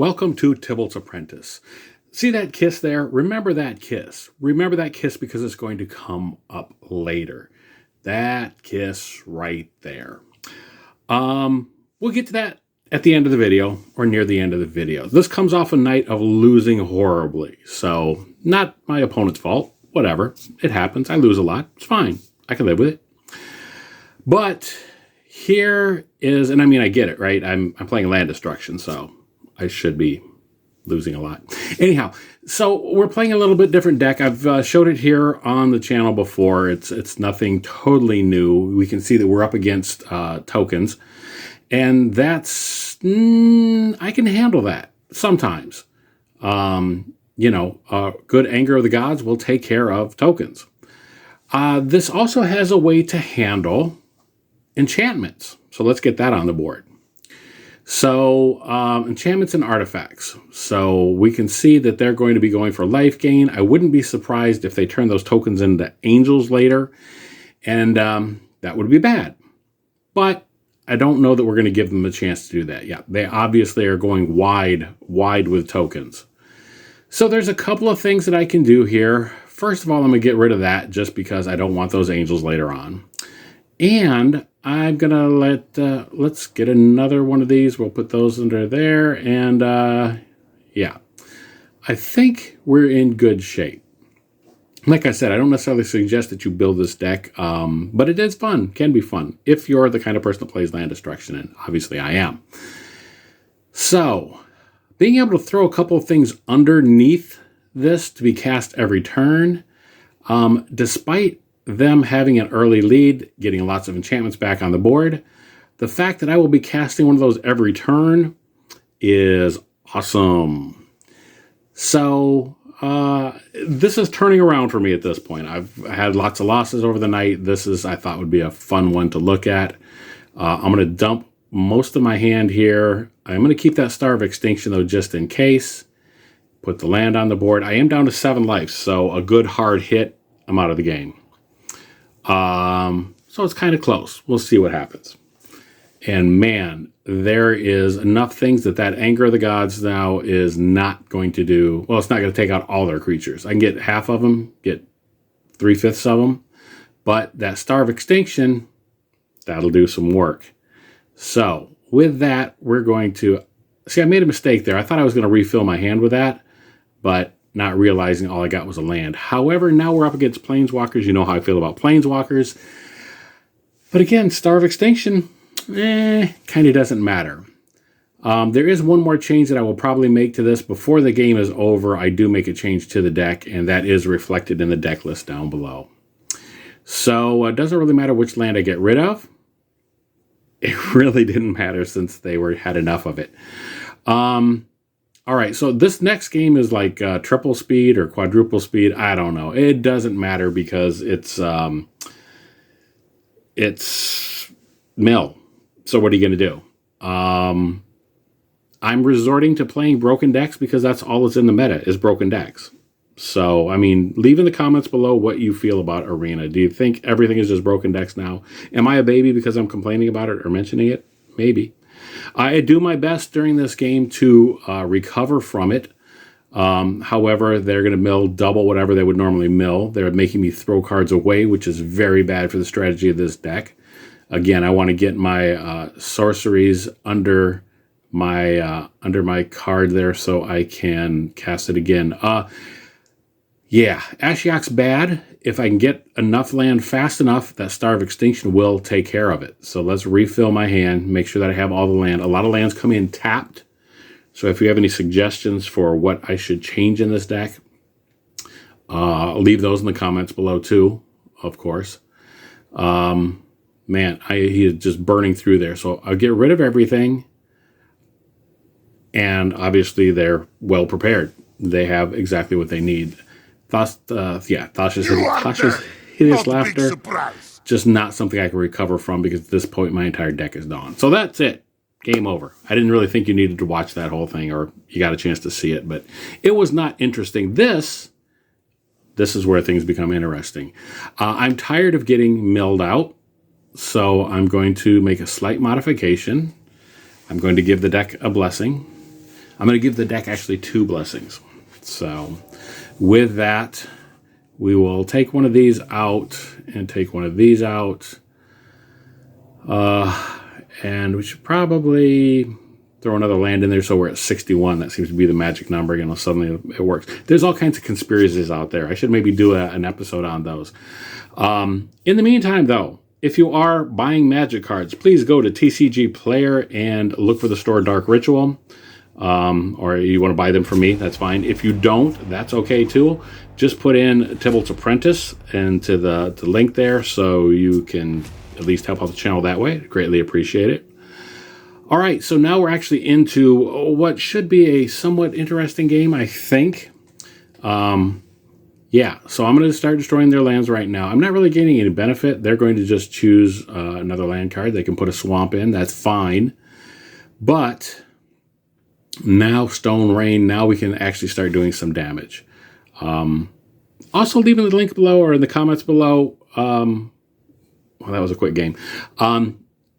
Welcome to Tibalt's Apprentice. See that kiss there? Remember that kiss. Remember that kiss because it's going to come up later. That kiss right there. We'll get to that at the end of the video or near the end of the video. This comes off a night of losing horribly. So not my opponent's fault. Whatever. It happens. I lose a lot. It's fine. I can live with it. But here is, and I mean, I get it, right? I'm playing land destruction, so I should be losing a lot. Anyhow, so we're playing a little bit different deck. I've showed it here on the channel before. It's nothing totally new. We can see that we're up against tokens, and that's I can handle that sometimes. Good Anger of the Gods will take care of tokens. This also has a way to handle enchantments. So let's get that on the board. So enchantments and artifacts. So we can see that they're going to be going for life gain. I wouldn't be surprised if they turn those tokens into angels later. And that would be bad. But I don't know that we're going to give them a chance to do that. Yeah, they obviously are going wide with tokens. So there's a couple of things that I can do here. First of all, I'm going to get rid of that just because I don't want those angels later on. And I'm going to let's get another one of these. We'll put those under there. And yeah, I think we're in good shape. Like I said, I don't necessarily suggest that you build this deck, but it is fun, can be fun, if you're the kind of person that plays land destruction, and obviously I am. So, being able to throw a couple of things underneath this to be cast every turn, despite them having an early lead, getting lots of enchantments back on the board, the fact that I will be casting one of those every turn is awesome. So this is turning around for me at this point. I've had lots of losses over the night. This is, I thought, would be a fun one to look at. I'm going to dump most of my hand here. I'm going to keep that Star of Extinction, though, just in case. Put the land on the board. I am down to 7 lives, so a good hard hit, I'm out of the game. So it's kind of close. We'll see what happens. And man, there is enough things that Anger of the Gods now is not going to do. Well, it's not going to take out all their creatures. I can get half of them, get 3/5 of them. But that Star of Extinction, that'll do some work. So with that, we're going to... See, I made a mistake there. I thought I was going to refill my hand with that, but not realizing all I got was a land. However, now we're up against Planeswalkers. You know how I feel about Planeswalkers. But again, Star of Extinction, kind of doesn't matter. There is one more change that I will probably make to this. Before the game is over, I do make a change to the deck, and that is reflected in the deck list down below. So it doesn't really matter which land I get rid of. It really didn't matter since they had enough of it. All right, so this next game is like triple speed or quadruple speed. I don't know. It doesn't matter because it's mill. So what are you going to do? I'm resorting to playing broken decks because that's all that's in the meta is broken decks. So, I mean, leave in the comments below what you feel about Arena. Do you think everything is just broken decks now? Am I a baby because I'm complaining about it or mentioning it? Maybe. I do my best during this game to recover from it. However, they're going to mill double whatever they would normally mill. They're making me throw cards away, which is very bad for the strategy of this deck. Again, I want to get my sorceries under my card there so I can cast it again. Yeah, Ashiok's bad. If I can get enough land fast enough, that Star of Extinction will take care of it. So let's refill my hand, make sure that I have all the land. A lot of lands come in tapped. So if you have any suggestions for what I should change in this deck, leave those in the comments below too, of course. Man, he is just burning through there. So I'll get rid of everything. And obviously they're well prepared. They have exactly what they need. Tasha's hideous laughter. Just not something I can recover from because at this point my entire deck is gone. So that's it. Game over. I didn't really think you needed to watch that whole thing or you got a chance to see it, but it was not interesting. This is where things become interesting. I'm tired of getting milled out, so I'm going to make a slight modification. I'm going to give the deck a blessing. I'm going to give the deck actually 2 blessings. So with that, we will take one of these out and take one of these out. And we should probably throw another land in there so we're at 61. That seems to be the magic number. You know, suddenly it works. There's all kinds of conspiracies out there. I should maybe do an episode on those. In the meantime, though, if you are buying Magic cards, please go to TCG Player and look for the store Dark Ritual. Or you want to buy them from me, that's fine. If you don't, that's okay too. Just put in Tibalt's Apprentice into the link there so you can at least help out the channel that way. Greatly appreciate it. All right, so now we're actually into what should be a somewhat interesting game, I think. Yeah, so I'm going to start destroying their lands right now. I'm not really gaining any benefit. They're going to just choose another land card. They can put a swamp in. That's fine. But now Stone Rain, now we can actually start doing some damage. Also, leave in the link below or in the comments below. Well, that was a quick game.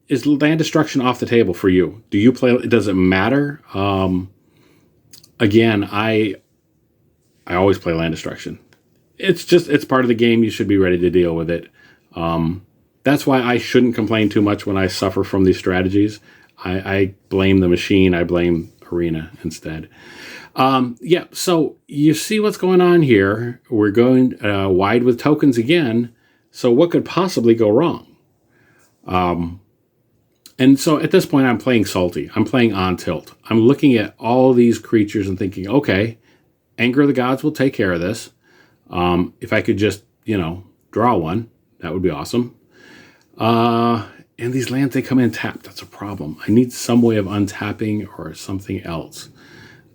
Is land destruction off the table for you? Do you play? Does it matter? Again, I always play land destruction. It's part of the game. You should be ready to deal with it. That's why I shouldn't complain too much when I suffer from these strategies. I blame the machine. I blame Arena instead. Yeah, so you see what's going on here. We're going wide with tokens again. So what could possibly go wrong? And so at this point, I'm playing salty. I'm playing on tilt. I'm looking at all these creatures and thinking, okay, Anger of the Gods will take care of this. If I could just, draw one, that would be awesome. And these lands, they come in tapped. That's a problem. I need some way of untapping or something else.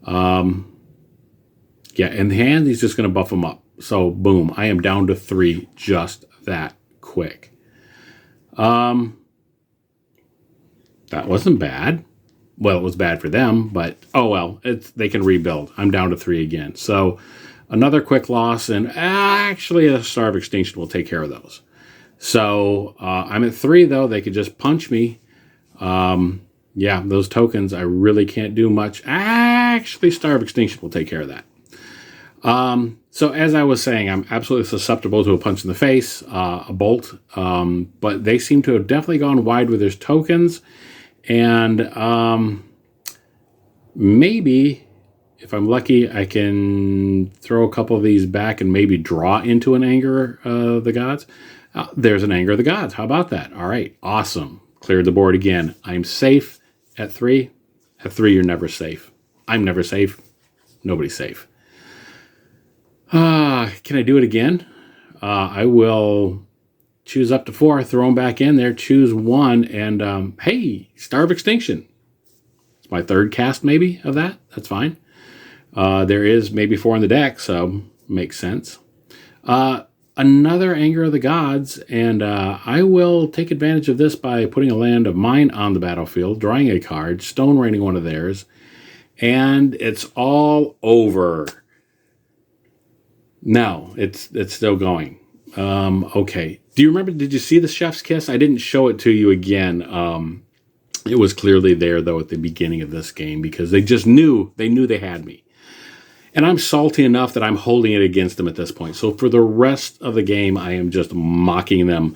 Yeah, in the hand, he's just going to buff them up. So, boom, I am down to 3 just that quick. That wasn't bad. Well, it was bad for them, but oh well, they can rebuild. I'm down to 3 again. So another quick loss, and actually a Star of Extinction will take care of those. So I'm at 3, though. They could just punch me. Yeah, those tokens, I really can't do much. Actually, Star of Extinction will take care of that. So as I was saying, I'm absolutely susceptible to a punch in the face, a bolt. But they seem to have definitely gone wide with their tokens. And maybe, if I'm lucky, I can throw a couple of these back and maybe draw into an Anger of the Gods. There's an Anger of the Gods. How about that? All right, awesome. Cleared the board again. I'm safe at 3. At 3, you're never safe. I'm never safe. Nobody's safe. Can I do it again? I will choose up to 4, throw them back in there, choose 1, and hey, Star of Extinction. It's my 3rd cast maybe of that. That's fine. There is maybe 4 in the deck, so makes sense. Another Anger of the Gods, and I will take advantage of this by putting a land of mine on the battlefield, drawing a card, Stone Raining one of theirs, and it's all over. No, it's still going. Okay. Do you remember, did you see the Chef's Kiss? I didn't show it to you again. It was clearly there, though, at the beginning of this game, because they just knew they had me. And I'm salty enough that I'm holding it against them at this point. So for the rest of the game, I am just mocking them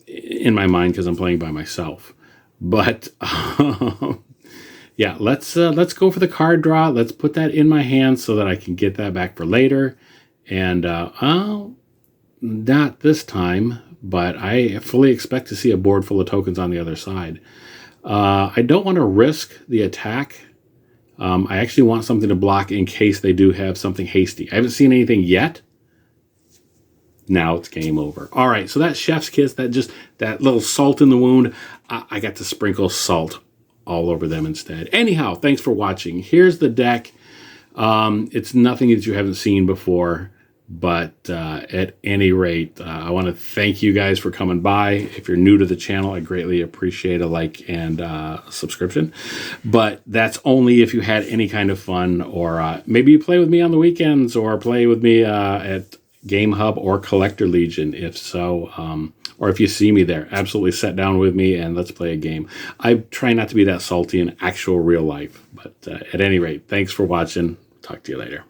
in my mind because I'm playing by myself. But yeah, let's go for the card draw. Let's put that in my hand so that I can get that back for later. And not this time, but I fully expect to see a board full of tokens on the other side. I don't want to risk the attack. I actually want something to block in case they do have something hasty. I haven't seen anything yet. Now it's game over. All right, so that Chef's Kiss, that little salt in the wound, I got to sprinkle salt all over them instead. Anyhow, thanks for watching. Here's the deck. It's nothing that you haven't seen before, but at any rate, I want to thank you guys for coming by. If you're new to the channel, I greatly appreciate a like and subscription. But that's only if you had any kind of fun, or maybe you play with me on the weekends, or play with me at Game Hub or Collector Legion, if so, or if you see me there, absolutely sit down with me and let's play a game. I try not to be that salty in actual real life. But at any rate, thanks for watching. Talk to you later.